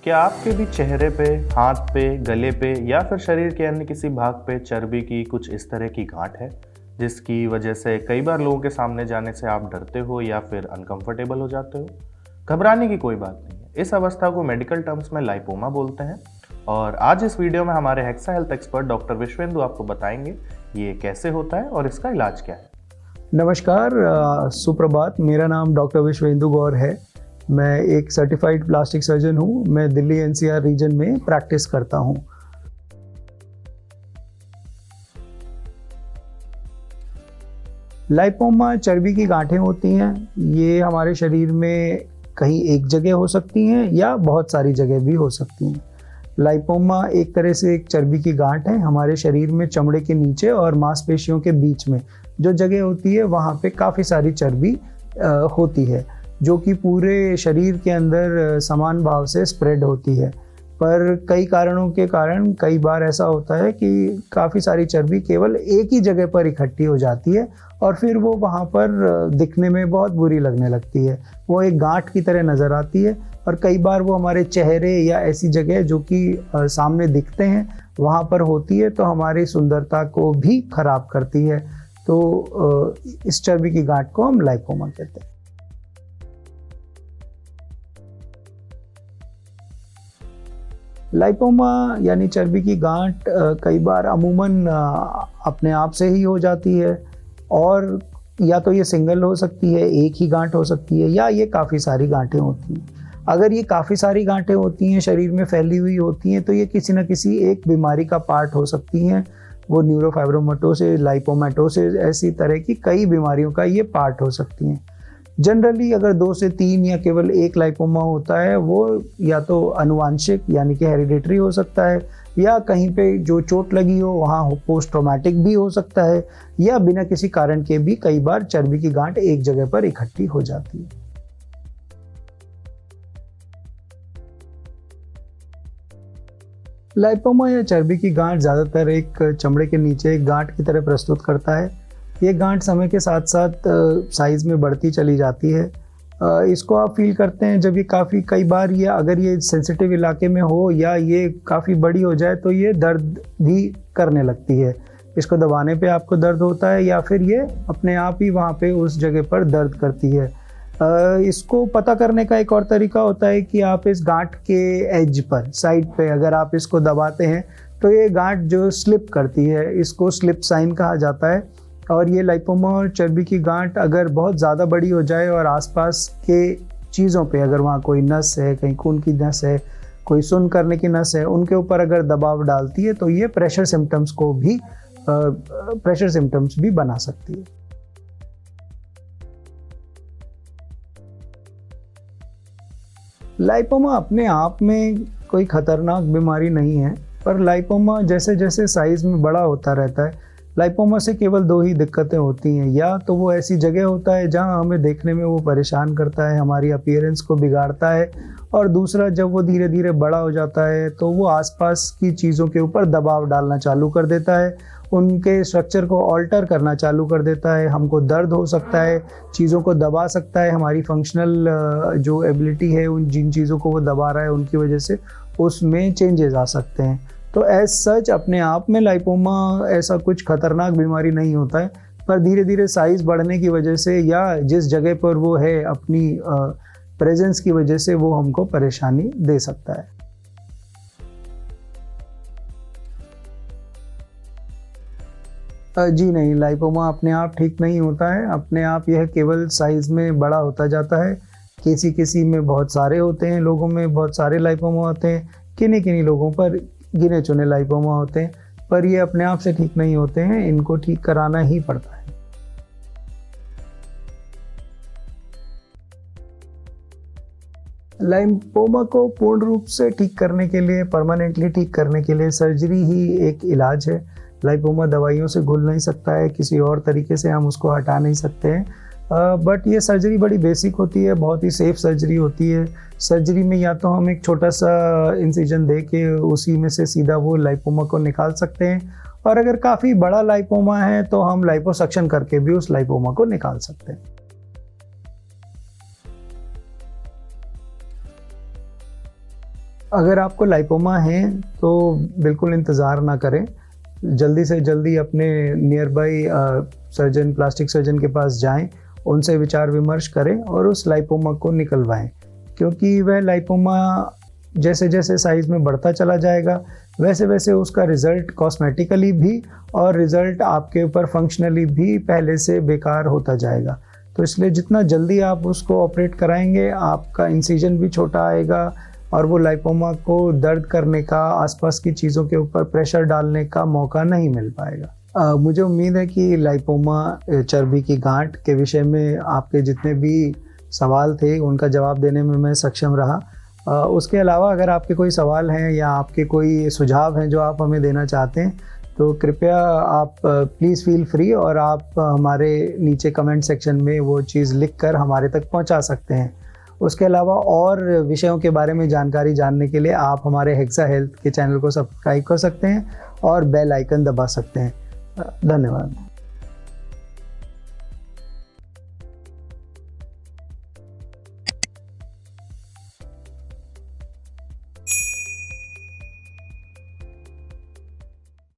क्या आपके भी चेहरे पे, हाथ पे, गले पे या फिर शरीर के अन्य किसी भाग पे चर्बी की कुछ इस तरह की गांठ है, जिसकी वजह से कई बार लोगों के सामने जाने से आप डरते हो या फिर अनकंफर्टेबल हो जाते हो? घबराने की कोई बात नहीं है। इस अवस्था को मेडिकल टर्म्स में लाइपोमा बोलते हैं। और आज इस वीडियो में हमारे हेक्सा हेल्थ एक्सपर्ट डॉक्टर विश्वेंदु आपको बताएंगे ये कैसे होता है और इसका इलाज क्या है। नमस्कार, सुप्रभात। मेरा नाम डॉक्टर विश्वेंदु गौर है। मैं एक सर्टिफाइड प्लास्टिक सर्जन हूँ। मैं दिल्ली एनसीआर रीजन में प्रैक्टिस करता हूँ। लाइपोमा चर्बी की गांठें होती हैं। ये हमारे शरीर में कहीं एक जगह हो सकती हैं या बहुत सारी जगह भी हो सकती हैं। लाइपोमा एक तरह से एक चर्बी की गांठ है। हमारे शरीर में चमड़े के नीचे और मांसपेशियों के बीच में जो जगह होती है वहाँ पे काफ़ी सारी चर्बी होती है, जो कि पूरे शरीर के अंदर समान भाव से स्प्रेड होती है। पर कई कारणों के कारण कई बार ऐसा होता है कि काफ़ी सारी चर्बी केवल एक ही जगह पर इकट्ठी हो जाती है और फिर वो वहाँ पर दिखने में बहुत बुरी लगने लगती है। वो एक गांठ की तरह नज़र आती है और कई बार वो हमारे चेहरे या ऐसी जगह जो कि सामने दिखते हैं वहाँ पर होती है, तो हमारी सुंदरता को भी खराब करती है। तो इस चर्बी की गांठ को हम लाइपोमा कहते हैं। लाइपोमा यानी चर्बी की गांठ कई बार अमूमन अपने आप से ही हो जाती है, और या तो ये सिंगल हो सकती है, एक ही गांठ हो सकती है, या ये काफ़ी सारी गांठें होती हैं। अगर ये काफ़ी सारी गांठें होती हैं, शरीर में फैली हुई होती हैं, तो ये किसी न किसी एक बीमारी का पार्ट हो सकती हैं। वो न्यूरोफाइब्रोमाटोसिस, लाइपोमाटोसिस, ऐसी तरह की कई बीमारियों का ये पार्ट हो सकती हैं। जनरली अगर 2 से 3 या केवल एक लाइपोमा होता है, वो या तो आनुवांशिक यानी कि हेरिडिटरी हो सकता है, या कहीं पे जो चोट लगी हो वहाँ पोस्ट ट्रॉमेटिक भी हो सकता है, या बिना किसी कारण के भी कई बार चर्बी की गांठ एक जगह पर इकट्ठी हो जाती है। लाइपोमा या चर्बी की गांठ ज़्यादातर एक चमड़े के नीचे एक गांठ की तरह प्रस्तुत करता है। ये गांठ समय के साथ साथ साइज़ में बढ़ती चली जाती है। इसको आप फील करते हैं जब ये कई बार ये अगर ये सेंसिटिव इलाके में हो या ये काफ़ी बड़ी हो जाए तो ये दर्द भी करने लगती है। इसको दबाने पे आपको दर्द होता है या फिर ये अपने आप ही वहाँ पे उस जगह पर दर्द करती है। इसको पता करने का एक और तरीका होता है कि आप इस गांठ के एज पर, साइड पे अगर आप इसको दबाते हैं तो ये गांठ जो स्लिप करती है, इसको स्लिप साइन कहा जाता है। और ये लाइपोमा और चर्बी की गांठ अगर बहुत ज़्यादा बड़ी हो जाए और आसपास के चीज़ों पे, अगर वहाँ कोई नस है, कहीं खून की नस है, कोई सुन्न करने की नस है, उनके ऊपर अगर दबाव डालती है तो ये प्रेशर सिम्टम्स भी बना सकती है। लाइपोमा अपने आप में कोई खतरनाक बीमारी नहीं है, पर लाइपोमा जैसे जैसे साइज़ में बड़ा होता रहता है, लाइपोमा से केवल 2 ही दिक्कतें होती हैं। या तो वो ऐसी जगह होता है जहां हमें देखने में वो परेशान करता है, हमारी अपीयरेंस को बिगाड़ता है, और दूसरा जब वो धीरे धीरे बड़ा हो जाता है तो वो आसपास की चीज़ों के ऊपर दबाव डालना चालू कर देता है, उनके स्ट्रक्चर को ऑल्टर करना चालू कर देता है। हमको दर्द हो सकता है, चीज़ों को दबा सकता है, हमारी फंक्शनल जो एबिलिटी है, उन जिन चीज़ों को वो दबा रहा है उनकी वजह से उसमें चेंजेस आ सकते हैं। तो एज सच अपने आप में लाइपोमा ऐसा कुछ खतरनाक बीमारी नहीं होता है, पर धीरे धीरे साइज़ बढ़ने की वजह से या जिस जगह पर वो है अपनी प्रेजेंस की वजह से वो हमको परेशानी दे सकता है। जी नहीं, लाइपोमा अपने आप ठीक नहीं होता है। अपने आप यह केवल साइज़ में बड़ा होता जाता है। किसी में बहुत सारे होते हैं, लोगों में बहुत सारे लाइपोमा होते हैं, किन्हीं लोगों पर गिने चुने लाइपोमा होते हैं, पर ये अपने आप से ठीक नहीं होते हैं, इनको ठीक कराना ही पड़ता है। लाइपोमा को पूर्ण रूप से ठीक करने के लिए, परमानेंटली ठीक करने के लिए सर्जरी ही एक इलाज है। लाइपोमा दवाइयों से घुल नहीं सकता है, किसी और तरीके से हम उसको हटा नहीं सकते हैं। बट ये सर्जरी बड़ी बेसिक होती है, बहुत ही सेफ सर्जरी होती है। सर्जरी में या तो हम एक छोटा सा इंसिजन दे के उसी में से सीधा वो लाइपोमा को निकाल सकते हैं, और अगर काफ़ी बड़ा लाइपोमा है तो हम लाइपोसक्शन करके भी उस लाइपोमा को निकाल सकते हैं। अगर आपको लाइपोमा है तो बिल्कुल इंतज़ार ना करें, जल्दी से जल्दी अपने near by surgeon, plastic surgeon के पास जाएं, उनसे विचार विमर्श करें और उस लाइपोमा को निकलवाएं, क्योंकि वह लाइपोमा जैसे जैसे साइज़ में बढ़ता चला जाएगा वैसे वैसे उसका रिज़ल्ट कॉस्मेटिकली भी और रिज़ल्ट आपके ऊपर फंक्शनली भी पहले से बेकार होता जाएगा। तो इसलिए जितना जल्दी आप उसको ऑपरेट कराएंगे, आपका इंसिजन भी छोटा आएगा और वो लाइपोमा को दर्द करने का, आसपास की चीज़ों के ऊपर प्रेशर डालने का मौका नहीं मिल पाएगा। मुझे उम्मीद है कि लाइपोमा, चर्बी की गांठ के विषय में आपके जितने भी सवाल थे उनका जवाब देने में मैं सक्षम रहा। उसके अलावा अगर आपके कोई सवाल हैं या आपके कोई सुझाव हैं जो आप हमें देना चाहते हैं तो कृपया आप प्लीज़ फील फ्री और आप हमारे नीचे कमेंट सेक्शन में वो चीज़ लिख कर हमारे तक पहुंचा सकते हैं। उसके अलावा और विषयों के बारे में जानकारी जानने के लिए आप हमारे हेक्सा हेल्थ के चैनल को सब्सक्राइब कर सकते हैं और बेल आइकन दबा सकते हैं। धन्यवाद।